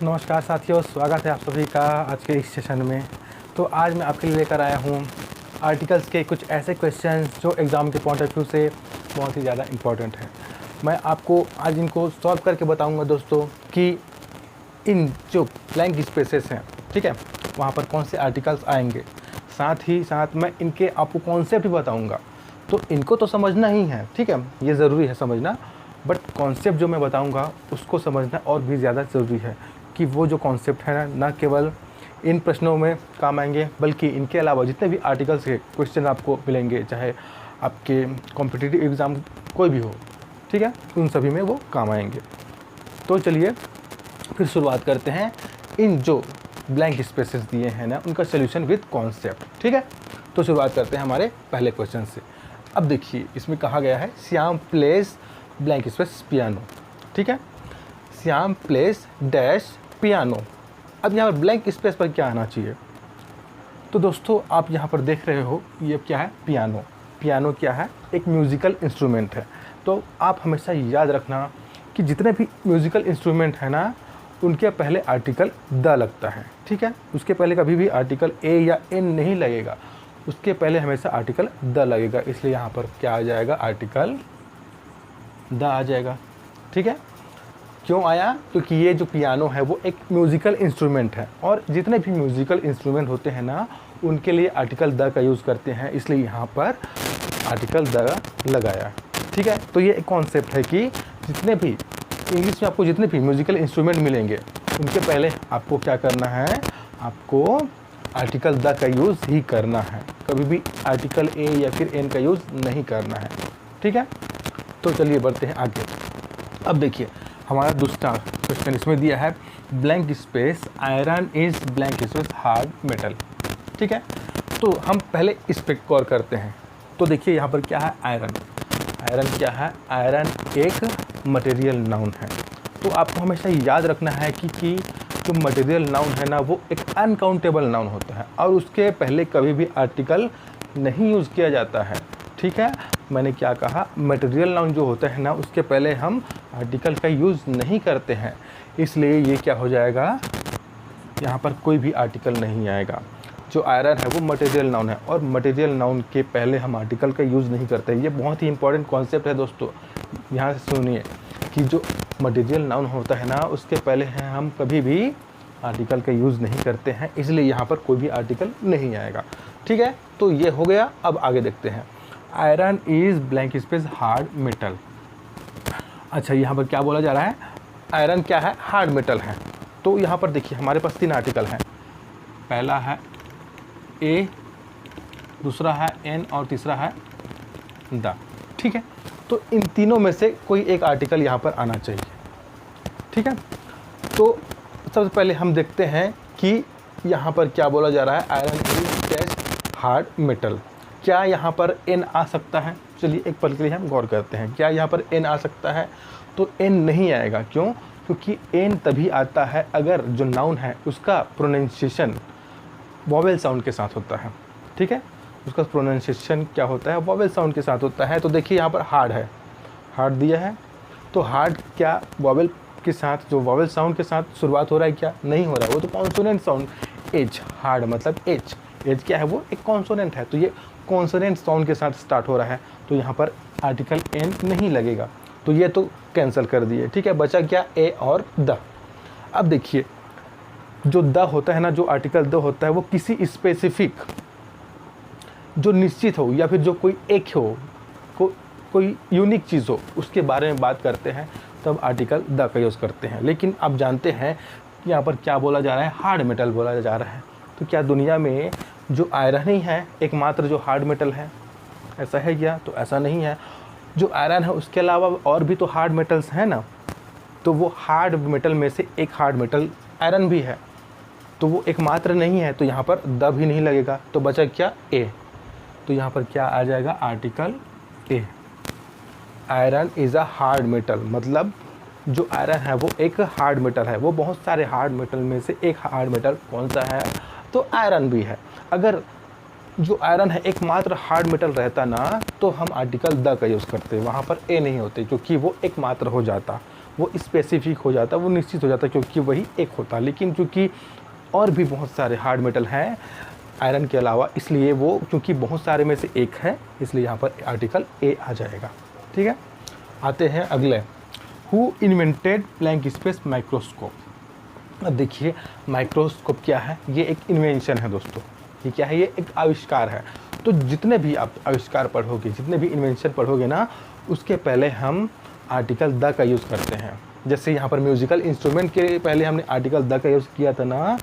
नमस्कार साथियों, स्वागत है आप सभी का आज के इस सेशन में। तो आज मैं आपके लिए लेकर आया हूँ आर्टिकल्स के कुछ ऐसे क्वेश्चंस जो एग्ज़ाम के पॉइंट ऑफ व्यू से बहुत ही ज़्यादा इम्पोर्टेंट है। मैं आपको आज इनको सॉल्व करके बताऊँगा दोस्तों कि इन जो ब्लैंक स्पेसेस हैं, ठीक है, वहाँ पर कौन से आर्टिकल्स आएंगे। साथ ही साथ मैं इनके आपको कॉन्सेप्ट भी बताऊँगा। तो इनको तो समझना ही है, ठीक है, ये ज़रूरी है समझना, बट कॉन्सेप्ट जो मैं बताऊँगा उसको समझना और भी ज़्यादा ज़रूरी है कि वो जो कॉन्सेप्ट है ना केवल इन प्रश्नों में काम आएंगे, बल्कि इनके अलावा जितने भी आर्टिकल्स के क्वेश्चन आपको मिलेंगे, चाहे आपके कॉम्पिटिटिव एग्ज़ाम कोई भी हो, ठीक है, उन सभी में वो काम आएंगे। तो चलिए फिर शुरुआत करते हैं इन जो ब्लैंक स्पेसेस दिए हैं ना उनका सोल्यूशन विद कॉन्सेप्ट, ठीक है। तो शुरुआत करते हैं हमारे पहले क्वेश्चन से। अब देखिए इसमें कहा गया है Shyam place blank space piano, ठीक है, श्याम प्लेस डैश पियानो। अब यहाँ पर ब्लैंक स्पेस पर क्या आना चाहिए? तो दोस्तों आप यहाँ पर देख रहे हो ये क्या है, पियानो। पियानो क्या है? एक म्यूज़िकल इंस्ट्रूमेंट है। तो आप हमेशा याद रखना कि जितने भी म्यूज़िकल इंस्ट्रूमेंट है ना उनके पहले आर्टिकल द लगता है, ठीक है। उसके पहले कभी भी आर्टिकल ए या एन नहीं लगेगा, उसके पहले हमेशा आर्टिकल द लगेगा। इसलिए यहाँ पर क्या आ जाएगा, आर्टिकल द आ जाएगा, ठीक है। क्यों आया? क्योंकि ये जो पियानो है वो एक म्यूज़िकल इंस्ट्रूमेंट है और जितने भी म्यूज़िकल इंस्ट्रूमेंट होते हैं ना उनके लिए आर्टिकल द का यूज़ करते हैं, इसलिए यहाँ पर आर्टिकल द लगाया, ठीक है। तो ये एक कॉन्सेप्ट है कि जितने भी इंग्लिश में आपको जितने भी म्यूज़िकल इंस्ट्रूमेंट मिलेंगे उनके पहले आपको क्या करना है, आपको आर्टिकल द का यूज़ ही करना है, कभी भी आर्टिकल ए या फिर एन का यूज़ नहीं करना है, ठीक है। तो चलिए बढ़ते हैं आगे। अब देखिए हमारा दूसरा क्वेश्चन इसमें दिया है blank space iron is blank space hard metal, ठीक है। तो हम पहले इस पर गौर करते हैं। तो देखिए यहाँ पर क्या है, आयरन। आयरन क्या है? आयरन एक मटेरियल नाउन है। तो आपको हमेशा याद रखना है कि जो मटेरियल नाउन है ना वो एक अनकाउंटेबल नाउन होता है और उसके पहले कभी भी आर्टिकल नहीं यूज़ किया जाता है, ठीक है। मैंने क्या कहा, मटेरियल नाउन जो होता है ना उसके पहले हम आर्टिकल का यूज़ नहीं करते हैं, इसलिए ये क्या हो जाएगा, यहाँ पर कोई भी आर्टिकल नहीं आएगा। जो आयरन है वो मटेरियल नाउन है और मटेरियल नाउन के पहले हम आर्टिकल का यूज़ नहीं करते। ये बहुत ही इंपॉर्टेंट कॉन्सेप्ट है दोस्तों, यहाँ से सुनिए कि जो मटेरियल नाउन होता है ना उसके पहले हैं हम कभी भी आर्टिकल का यूज़ नहीं करते हैं, इसलिए यहाँ पर कोई भी आर्टिकल नहीं आएगा, ठीक है। तो ये हो गया। अब आगे देखते हैं, iron is blank space hard metal. अच्छा यहाँ पर क्या बोला जा रहा है, आयरन क्या है, हार्ड मेटल है। तो यहाँ पर देखिए हमारे पास तीन आर्टिकल हैं, पहला है ए, दूसरा है एन और तीसरा है द, ठीक है। तो इन तीनों में से कोई एक आर्टिकल यहाँ पर आना चाहिए, ठीक है। तो सबसे पहले हम देखते हैं कि यहाँ पर क्या बोला जा रहा है, iron is test hard metal. क्या यहाँ पर एन आ सकता है? चलिए एक पल के लिए हम गौर करते हैं, क्या यहाँ पर एन आ सकता है? तो एन नहीं आएगा। क्यों? क्योंकि एन तभी आता है अगर जो नाउन है उसका प्रोनाउंसिएशन वॉवेल साउंड के साथ होता है, ठीक है। उसका प्रोनाउंसिएशन क्या होता है, वॉवेल साउंड के साथ होता है। तो देखिए यहाँ पर हार्ड है, हार्ड दिया है, तो हार्ड क्या वॉवेल के साथ, जो वॉवेल साउंड के साथ शुरुआत हो रहा है, क्या नहीं हो रहा है, वो तो कॉन्सोनेंट साउंड। एज, हार्ड मतलब एज, एज क्या है, वो एक कॉन्सोनेंट है, तो ये कॉन्सोनेंट साउंड के साथ स्टार्ट हो रहा है, तो यहाँ पर आर्टिकल एन नहीं लगेगा, तो ये तो कैंसिल कर दिए, ठीक है। बचा क्या, ए और द। अब देखिए जो द होता है ना, जो आर्टिकल द होता है वो किसी स्पेसिफिक जो निश्चित हो या फिर जो कोई एक हो, कोई यूनिक चीज़ हो, उसके बारे में बात करते हैं तब आर्टिकल द का यूज़ करते हैं। लेकिन आप जानते हैं कि यहाँ पर क्या बोला जा रहा है, हार्ड मेटल बोला जा रहा है। तो क्या दुनिया में जो आयरन ही है एकमात्र जो हार्ड मेटल है, ऐसा है क्या? तो ऐसा नहीं है। जो आयरन है उसके अलावा और भी तो हार्ड मेटल्स हैं ना, तो वो हार्ड मेटल में से एक हार्ड मेटल आयरन भी है, तो वो एकमात्र नहीं है, तो यहाँ पर द भी नहीं लगेगा। तो बचा क्या, ए। तो यहाँ पर क्या आ जाएगा, article a. Iron is a hard metal, मतलब जो आयरन है वो एक हार्ड मेटल है। वो बहुत सारे हार्ड मेटल में से एक हार्ड मेटल कौन सा है, तो आयरन भी है। अगर जो आयरन है एकमात्र हार्ड मेटल रहता ना तो हम आर्टिकल द का यूज़ करते, वहाँ पर ए नहीं होते, क्योंकि वो एकमात्र हो जाता। वो स्पेसिफिक हो जाता है, वो निश्चित हो जाता है, क्योंकि वही एक होता है। लेकिन चूँकि और भी बहुत सारे हार्ड मेटल हैं आयरन के अलावा, इसलिए वो क्योंकि बहुत सारे में से एक है, इसलिए यहाँ पर आर्टिकल ए आ जाएगा। ठीक है, आते हैं अगले, who invented blank space microscope. अब देखिए माइक्रोस्कोप क्या है, ये एक इन्वेंशन है दोस्तों, ये क्या है, ये एक आविष्कार है। तो जितने भी आप आविष्कार पढ़ोगे, जितने भी इन्वेंशन पढ़ोगे ना, उसके पहले हम आर्टिकल द का यूज़ करते हैं। जैसे यहाँ पर म्यूजिकल इंस्ट्रूमेंट के पहले हमने आर्टिकल द का यूज़ किया था ना,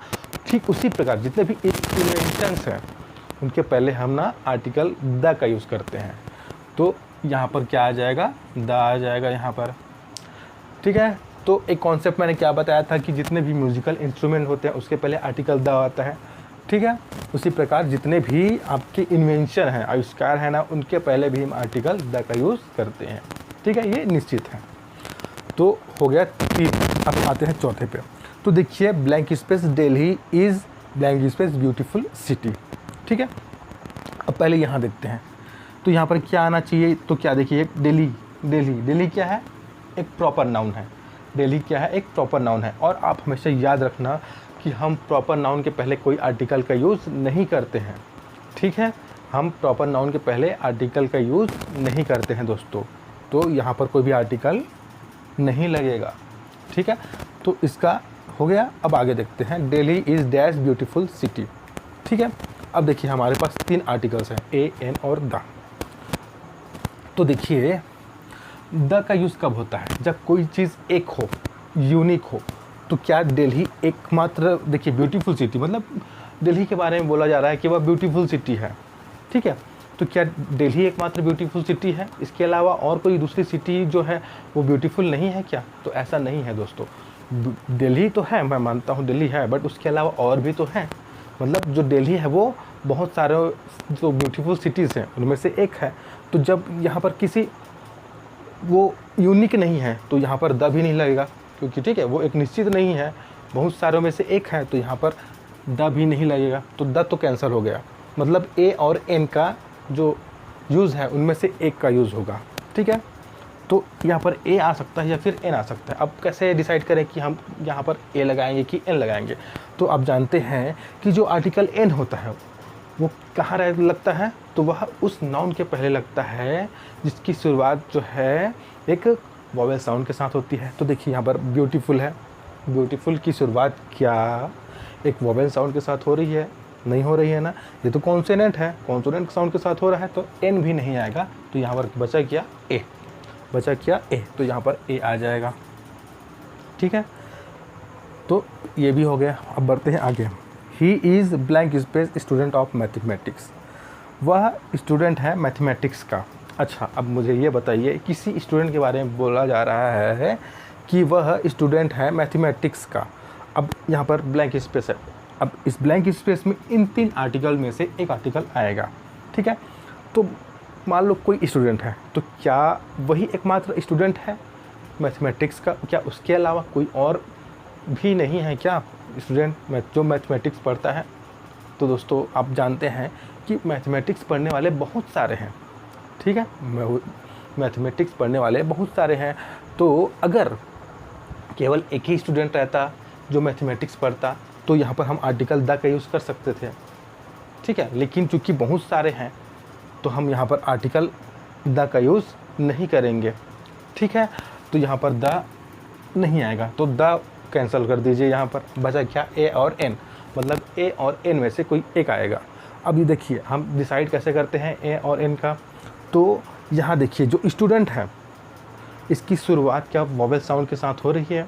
ठीक उसी प्रकार जितने भी इन्वेंशंस हैं उनके पहले हम ना आर्टिकल द का यूज़ करते हैं। तो यहाँ पर क्या आ जाएगा, द आ जाएगा यहाँ पर। ठीक है, तो एक कॉन्सेप्ट मैंने क्या बताया था कि जितने भी म्यूजिकल इंस्ट्रूमेंट होते हैं उसके पहले आर्टिकल द आता है। ठीक है, उसी प्रकार जितने भी आपके इन्वेंशन हैं, आविष्कार हैं ना, उनके पहले भी हम आर्टिकल द का यूज़ करते हैं। ठीक है, ये निश्चित है। तो हो गया 3। अब आते हैं चौथे पे। तो देखिए blank space, Delhi is blank space beautiful city. ठीक है, अब पहले यहाँ देखते हैं, तो यहाँ पर क्या आना चाहिए, तो क्या देखिए दिल्ली, दिल्ली क्या है, एक प्रॉपर नाउन है। दिल्ली क्या है, एक प्रॉपर नाउन है। और आप हमेशा याद रखना कि हम प्रॉपर नाउन के पहले कोई आर्टिकल का यूज़ नहीं करते हैं। ठीक है, हम प्रॉपर नाउन के पहले आर्टिकल का यूज़ नहीं करते हैं दोस्तों। तो यहाँ पर कोई भी आर्टिकल नहीं लगेगा। ठीक है, तो इसका हो गया। अब आगे देखते हैं, Delhi is dash beautiful city. ठीक है, अब देखिए हमारे पास 3 आर्टिकल्स हैं, ए, एन और द। तो देखिए द का यूज़ कब होता है, जब कोई चीज़ एक हो, यूनिक हो। तो क्या दिल्ली एकमात्र, देखिए ब्यूटीफुल सिटी मतलब दिल्ली के बारे में बोला जा रहा है कि वह ब्यूटीफुल सिटी है। ठीक है, तो क्या दिल्ली एकमात्र ब्यूटीफुल सिटी है, इसके अलावा और कोई दूसरी सिटी जो है वो ब्यूटीफुल नहीं है क्या? तो ऐसा नहीं है दोस्तों। दिल्ली तो है, मैं मानता हूँ दिल्ली है, बट उसके अलावा और भी तो हैं। मतलब जो दिल्ली है वो बहुत सारे जो ब्यूटीफुल सिटीज़ हैं उनमें से एक है। तो जब यहाँ पर किसी वो यूनिक नहीं है तो यहाँ पर द भी नहीं लगेगा, क्योंकि ठीक है वो एक निश्चित नहीं है, बहुत सारों में से एक है, तो यहाँ पर द भी नहीं लगेगा। तो द तो कैंसिल हो गया, मतलब ए और एन का जो यूज़ है उनमें से एक का यूज़ होगा। ठीक है, तो यहाँ पर ए आ सकता है या फिर एन आ सकता है। अब कैसे डिसाइड करें कि हम यहाँ पर ए लगाएंगे कि एन लगाएंगे? तो आप जानते हैं कि जो आर्टिकल एन होता है वो कहाँ लगता है, तो वह उस नाउन के पहले लगता है जिसकी शुरुआत जो है एक वॉवेल साउंड के साथ होती है। तो देखिए यहाँ पर ब्यूटीफुल है, ब्यूटीफुल की शुरुआत क्या एक वॉवेल साउंड के साथ हो रही है? नहीं हो रही है ना, ये तो कॉन्सोनेंट है, कॉन्सोनेंट साउंड के साथ हो रहा है, तो एन भी नहीं आएगा। तो यहाँ पर बचा क्या, ए, बचा क्या ए, तो यहाँ पर ए आ जाएगा। ठीक है, तो ये भी हो गया। अब बढ़ते हैं आगे। He is blank space student of mathematics, वह स्टूडेंट है मैथमेटिक्स का। अच्छा, अब मुझे ये बताइए, किसी स्टूडेंट के बारे में बोला जा रहा है कि वह स्टूडेंट है मैथमेटिक्स का। अब यहाँ पर ब्लैंक स्पेस है, अब इस ब्लैंक स्पेस में इन 3 आर्टिकल में से एक आर्टिकल आएगा। ठीक है, तो मान लो कोई स्टूडेंट है, तो क्या वही एकमात्र स्टूडेंट है मैथमेटिक्स का? क्या उसके अलावा कोई और भी नहीं है क्या स्टूडेंट जो मैथमेटिक्स पढ़ता है? तो दोस्तों आप जानते हैं कि मैथमेटिक्स पढ़ने वाले बहुत सारे हैं। ठीक है, मैथमेटिक्स पढ़ने वाले बहुत सारे हैं। तो अगर केवल एक ही स्टूडेंट रहता जो मैथमेटिक्स पढ़ता तो यहाँ पर हम आर्टिकल द का यूज़ कर सकते थे। ठीक है, लेकिन चूँकि बहुत सारे हैं तो हम यहाँ पर आर्टिकल द का यूज़ नहीं करेंगे। ठीक है, तो यहाँ पर द नहीं आएगा, तो द कैंसिल कर दीजिए। यहाँ पर बचा क्या, ए और एन, मतलब ए और एन में से कोई एक आएगा। अब ये देखिए हम डिसाइड कैसे करते हैं ए और एन का। तो यहाँ देखिए जो स्टूडेंट है इसकी शुरुआत क्या वॉवेल साउंड के साथ हो रही है?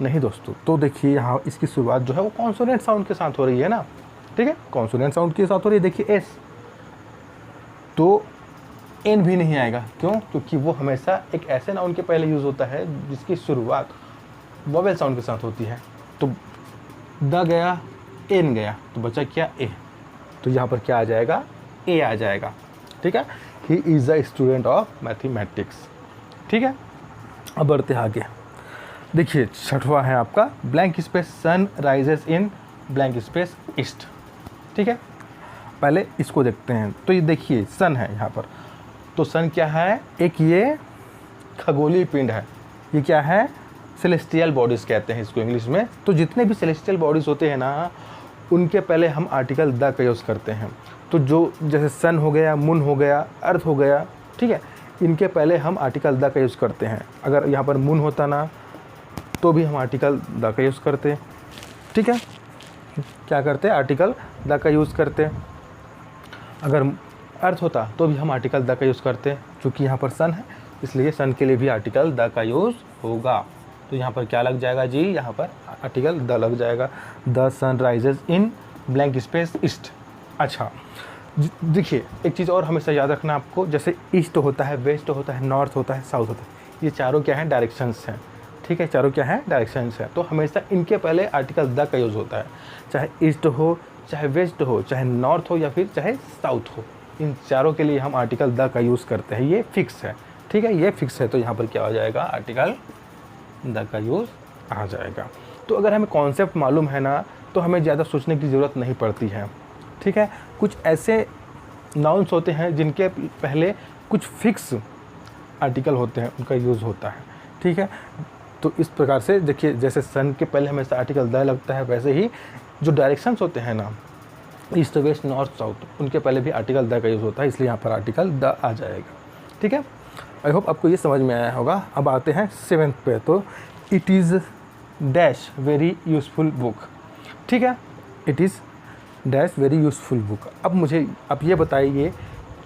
नहीं दोस्तों, तो देखिए यहाँ इसकी शुरुआत जो है वो कॉन्सोनेंट साउंड के साथ हो रही है ना। ठीक है, कॉन्सोनेंट साउंड के साथ हो रही है। देखिए एस, तो एन भी नहीं आएगा। क्यों? क्योंकि वो हमेशा एक ऐसे नाउन के पहले यूज़ होता है जिसकी शुरुआत वॉवेल साउंड के साथ होती है। तो द गया, एन गया, तो बचा क्या, ए। तो यहाँ पर क्या आ जाएगा, ए आ जाएगा। ठीक है, he is a student of mathematics. ठीक है, अब बढ़ते आगे। देखिए छठवां है आपका blank space sun rises in blank space east. ठीक है, पहले इसको देखते हैं। तो ये देखिए सन है यहाँ पर, तो सन क्या है, एक ये खगोलीय पिंड है। ये क्या है, सेलेस्टियल बॉडीज़ कहते हैं इसको इंग्लिश में। तो जितने भी सेलेस्टियल बॉडीज़ होते हैं ना, उनके पहले हम आर्टिकल द का यूज़ करते हैं। तो जो जैसे सन हो गया, मून हो गया, अर्थ हो गया, ठीक है, इनके पहले हम आर्टिकल द का यूज़ करते हैं। अगर यहाँ पर मून होता ना तो भी हम आर्टिकल द का यूज़ करते, ठीक है, क्या करते, आर्टिकल द का यूज़ करते। अगर अर्थ होता तो भी हम आर्टिकल द का यूज़ करते, क्योंकि यहाँ पर सन है इसलिए सन के लिए भी आर्टिकल द का यूज़ होगा। तो यहाँ पर क्या लग जाएगा जी, यहाँ पर आर्टिकल द लग जाएगा। The sun rises in blank space east. अच्छा देखिए, एक चीज़ और हमेशा याद रखना आपको, जैसे ईस्ट होता है, वेस्ट होता है, नॉर्थ होता है, साउथ होता है, ये चारों क्या हैं, डायरेक्शंस हैं, ठीक है, चारों क्या हैं, डायरेक्शंस हैं। तो हमेशा इनके पहले आर्टिकल द का यूज़ होता है, चाहे ईस्ट हो, चाहे वेस्ट हो, चाहे नॉर्थ हो या फिर चाहे साउथ हो, इन चारों के लिए हम आर्टिकल द का यूज़ करते हैं। ये फिक्स है, ठीक है, ये फिक्स है। तो यहाँ पर क्या हो जाएगा, आर्टिकल द का यूज़ आ जाएगा। तो अगर हमें कॉन्सेप्ट मालूम है ना तो हमें ज़्यादा सोचने की ज़रूरत नहीं पड़ती है, ठीक है। कुछ ऐसे नाउन्स होते हैं जिनके पहले कुछ फिक्स आर्टिकल होते हैं, उनका यूज़ होता है, ठीक है। तो इस प्रकार से देखिए, जैसे सन के पहले हमेशा आर्टिकल द लगता है, वैसे ही जो डायरेक्शंस होते हैं ना, ईस्ट वेस्ट नॉर्थ साउथ, उनके पहले भी आर्टिकल द का यूज़ होता है, इसलिए यहाँ पर आर्टिकल द आ जाएगा, ठीक है। आई होप आपको ये समझ में आया होगा। अब आते हैं 7th पे। तो it is dash very useful book, ठीक है, it is dash very useful book. अब मुझे आप ये बताइए,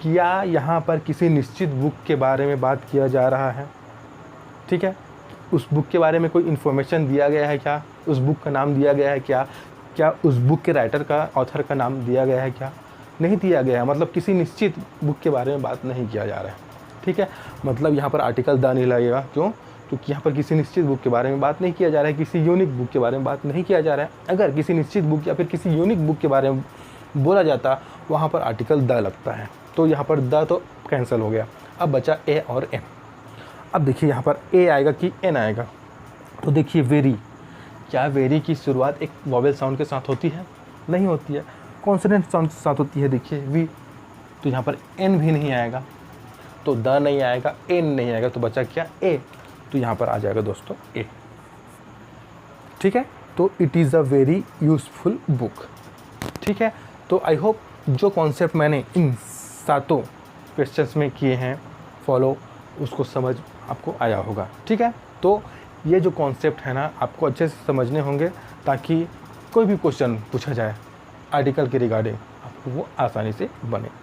क्या यहाँ पर किसी निश्चित बुक के बारे में बात किया जा रहा है, ठीक है, उस बुक के बारे में कोई इन्फॉर्मेशन दिया गया है क्या, उस बुक का नाम दिया गया है क्या, क्या उस बुक के राइटर का, ऑथर का नाम दिया गया है क्या, नहीं दिया गया है। मतलब किसी निश्चित बुक के बारे में बात नहीं किया जा रहा है, ठीक है। मतलब यहाँ पर आर्टिकल द नहीं लगेगा, क्यों, क्योंकि यहाँ पर किसी निश्चित बुक के बारे में बात नहीं किया जा रहा है, किसी यूनिक बुक के बारे में बात नहीं किया जा रहा है। अगर किसी निश्चित बुक या फिर किसी यूनिक बुक के बारे में बोला जाता, वहाँ पर आर्टिकल द लगता है। तो यहाँ पर द तो कैंसिल हो गया, अब बचा ए और एन। अब देखिए यहाँ पर ए आएगा कि एन आएगा। तो देखिए वेरी, क्या वेरी की शुरुआत एक वॉवेल साउंड के साथ होती है, नहीं होती है, कॉन्सोनेंट साउंड के साथ होती है। देखिए वी, तो यहाँ पर एन भी नहीं आएगा, तो द नहीं आएगा, एन नहीं आएगा, तो बचा क्या, ए। तो यहाँ पर आ जाएगा दोस्तों ए, ठीक है। तो it is a very useful book, ठीक है। तो आई होप जो कॉन्सेप्ट मैंने इन 7 क्वेश्चंस में किए हैं फॉलो, उसको समझ आपको आया होगा, ठीक है। तो ये जो कॉन्सेप्ट है ना, आपको अच्छे से समझने होंगे, ताकि कोई भी क्वेश्चन पूछा जाए आर्टिकल के रिगार्डिंग आपको वो आसानी से बने।